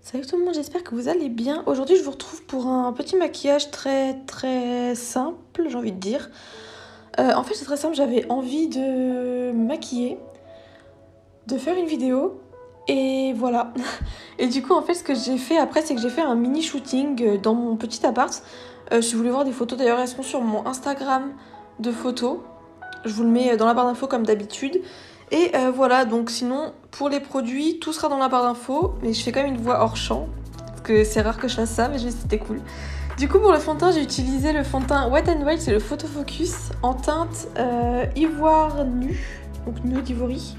Salut tout le monde, j'espère que vous allez bien. Aujourd'hui, je vous retrouve pour un petit maquillage très simple, j'ai envie de dire. En fait, c'est très simple, j'avais envie de me maquiller, de faire une vidéo, et voilà. Et du coup, en fait, ce que j'ai fait après, c'est que j'ai fait un mini shooting dans mon petit appart. Si vous voulez voir des photos, d'ailleurs, elles sont sur mon Instagram de photos. Je vous le mets dans la barre d'infos comme d'habitude. Et voilà, donc sinon, pour les produits, tout sera dans la barre d'infos, mais je fais quand même une voix hors champ. Que c'est rare que je fasse ça, mais c'était cool. Du coup, pour le fond de teint, j'ai utilisé le fond de teint Wet n Wild, c'est le Photo Focus en teinte ivoire nu, donc nude ivory.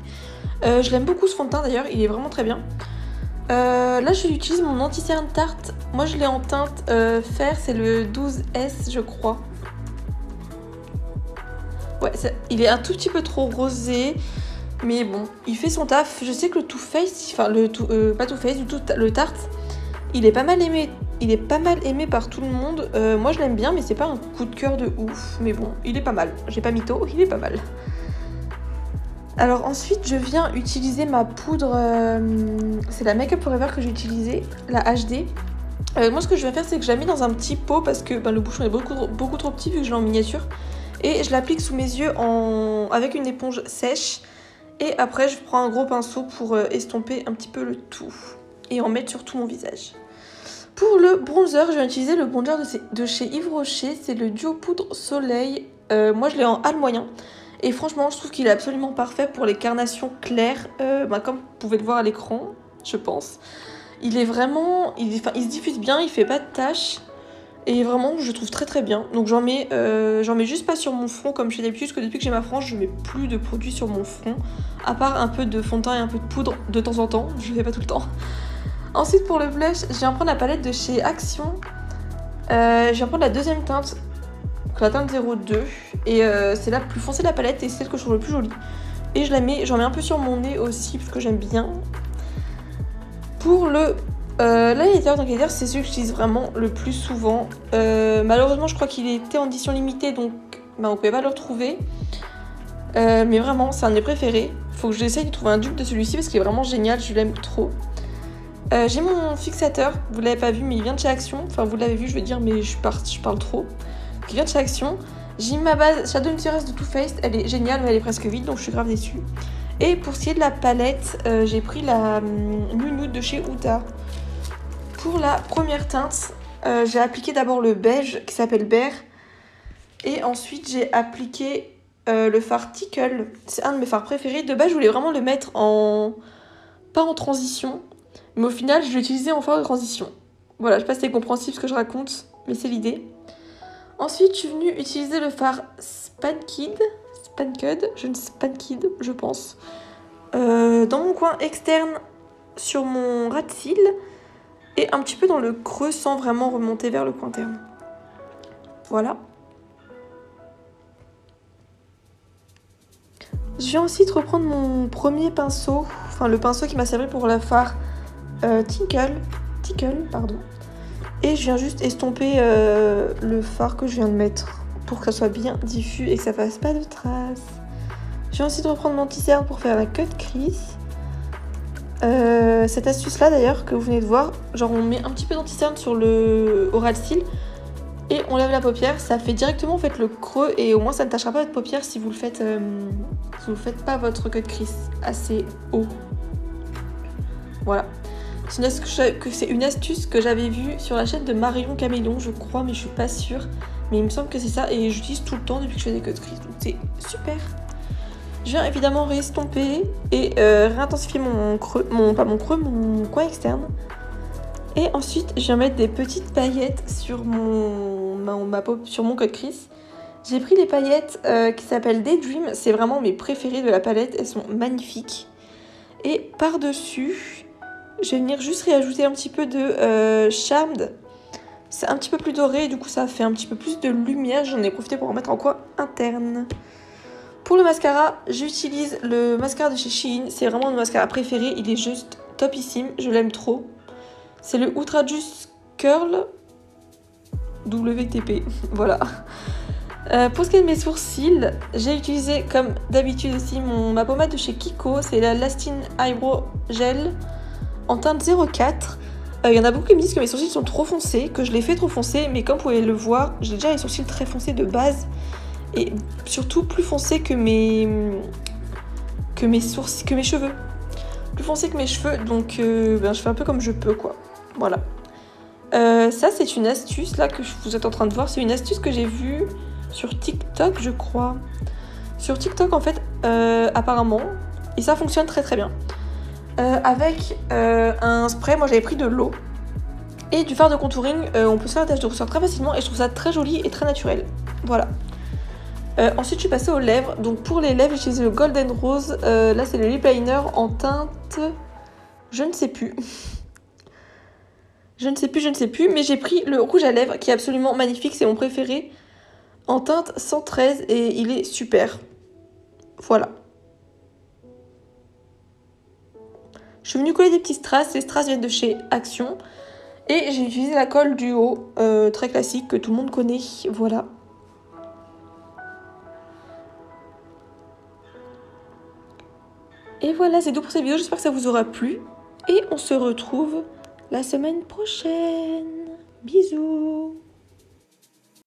Je l'aime beaucoup ce fond de teint d'ailleurs, il est vraiment très bien. Là, j'utilise mon anti-cerne Tarte. Moi, je l'ai en teinte fer, c'est le 12S, je crois. Ouais, il est un tout petit peu trop rosé, mais bon, il fait son taf. Je sais que le Too Faced, enfin pas Too Faced, du tout, le Tarte, il est pas mal aimé par tout le monde. Moi je l'aime bien, mais c'est pas un coup de cœur de ouf. Mais bon, il est pas mal. J'ai pas mytho, il est pas mal. Alors ensuite, je viens utiliser ma poudre. C'est la Make Up Forever que j'ai utilisée, la HD. Moi ce que je vais faire, c'est que je la mets dans un petit pot parce que le bouchon est beaucoup trop petit vu que je l'ai en miniature. Et je l'applique sous mes yeux avec une éponge sèche. Et après, je prends un gros pinceau pour estomper un petit peu le tout. Et en mettre sur tout mon visage. Pour le bronzer, je vais utiliser le bronzer de chez Yves Rocher. C'est le Duo Poudre Soleil. Moi, je l'ai en hal moyen. Et franchement, je trouve qu'il est absolument parfait pour les carnations claires. Comme vous pouvez le voir à l'écran, je pense. Il est vraiment... il se diffuse bien, il fait pas de taches. Et vraiment, je le trouve très bien. Donc j'en mets juste pas sur mon front comme je fais d'habitude. Parce que depuis que j'ai ma frange, je mets plus de produits sur mon front. À part un peu de fond de teint et un peu de poudre de temps en temps. Je le fais pas tout le temps. Ensuite, pour le blush, je viens prendre la palette de chez Action. Je viens prendre la deuxième teinte, la teinte 02. Et c'est la plus foncée de la palette et c'est celle que je trouve le plus jolie. Et j'en mets un peu sur mon nez aussi parce que j'aime bien. Pour le l'highlighter, c'est celui que j'utilise vraiment le plus souvent. Malheureusement, je crois qu'il était en édition limitée, donc on pouvait pas le retrouver. Mais vraiment, c'est un de mes préférés. Faut que j'essaye de trouver un dupe de celui-ci parce qu'il est vraiment génial, je l'aime trop. J'ai mon fixateur, vous l'avez pas vu mais il vient de chez Action, enfin vous l'avez vu je veux dire mais je parle trop. Il vient de chez Action. J'ai ma base Shadow Naturist de Too Faced, elle est géniale mais elle est presque vide donc je suis grave déçue. Et pour ce qui est de la palette, j'ai pris la Nude de chez Huda. Pour la première teinte, j'ai appliqué d'abord le beige qui s'appelle Bear. Et ensuite j'ai appliqué le fard Tickle, c'est un de mes fards préférés. De base je voulais vraiment le mettre pas en transition. Mais au final, je l'ai utilisé en phare de transition. Voilà, je sais pas si c'est compréhensible ce que je raconte, mais c'est l'idée. Ensuite, je suis venue utiliser le fard Spanked, je pense. Dans mon coin externe, sur mon ras de cils, et un petit peu dans le creux sans vraiment remonter vers le coin interne. Voilà. Je viens ensuite reprendre mon premier pinceau, enfin le pinceau qui m'a servi pour la fard Tickle, pardon. Et je viens juste estomper le fard que je viens de mettre pour que ça soit bien diffus et que ça fasse pas de traces. Je viens ensuite reprendre mon anti-cerne pour faire la cut crease. Cette astuce là d'ailleurs que vous venez de voir, genre on met un petit peu d'anti-cerne sur le ras de cils et on lève la paupière, ça fait directement en fait le creux et au moins ça ne tachera pas votre paupière si vous le faites pas votre cut crease assez haut. Voilà. C'est une astuce que j'avais vue sur la chaîne de Marion Caméléon, je crois, mais je suis pas sûre. Mais il me semble que c'est ça, et j'utilise tout le temps depuis que je fais des cut crease, donc c'est super. Je viens évidemment réestomper et réintensifier mon coin externe. Et ensuite, je viens mettre des petites paillettes sur mon cut crease. J'ai pris les paillettes qui s'appellent Daydream, c'est vraiment mes préférées de la palette, elles sont magnifiques. Et par-dessus, je vais venir juste réajouter un petit peu de Charmed. C'est un petit peu plus doré et du coup ça fait un petit peu plus de lumière. J'en ai profité pour en mettre en coin interne. Pour le mascara, j'utilise le mascara de chez Shein. C'est vraiment mon mascara préféré. Il est juste topissime. Je l'aime trop. C'est le Ultra Juice Curl WTP. Voilà. Pour ce qui est de mes sourcils, j'ai utilisé comme d'habitude aussi ma pommade de chez Kiko. C'est la Lasting Eyebrow Gel en teinte 04. y en a beaucoup qui me disent que mes sourcils sont trop foncés, que je les fais trop foncés, mais comme vous pouvez le voir, j'ai déjà les sourcils très foncés de base, et surtout plus foncés que mes sourcils, que mes cheveux. Plus foncés que mes cheveux, donc je fais un peu comme je peux, quoi. Voilà. Ça, c'est une astuce, là, que vous êtes en train de voir. C'est une astuce que j'ai vue sur TikTok, je crois. Sur TikTok, en fait, apparemment, et ça fonctionne très très bien. Avec un spray, moi j'avais pris de l'eau et du fard de contouring, on peut se faire la tache de rousseur très facilement et je trouve ça très joli et très naturel. Voilà. Ensuite je suis passée aux lèvres. Donc pour les lèvres j'ai utilisé le Golden Rose. Là c'est le lip liner en teinte... Je ne sais plus. Je ne sais plus. Mais j'ai pris le rouge à lèvres qui est absolument magnifique. C'est mon préféré. En teinte 113 et il est super. Voilà. Je suis venue coller des petits strass. Les strass viennent de chez Action. Et j'ai utilisé la colle Duo, très classique, que tout le monde connaît. Voilà. Et voilà, c'est tout pour cette vidéo. J'espère que ça vous aura plu. Et on se retrouve la semaine prochaine. Bisous.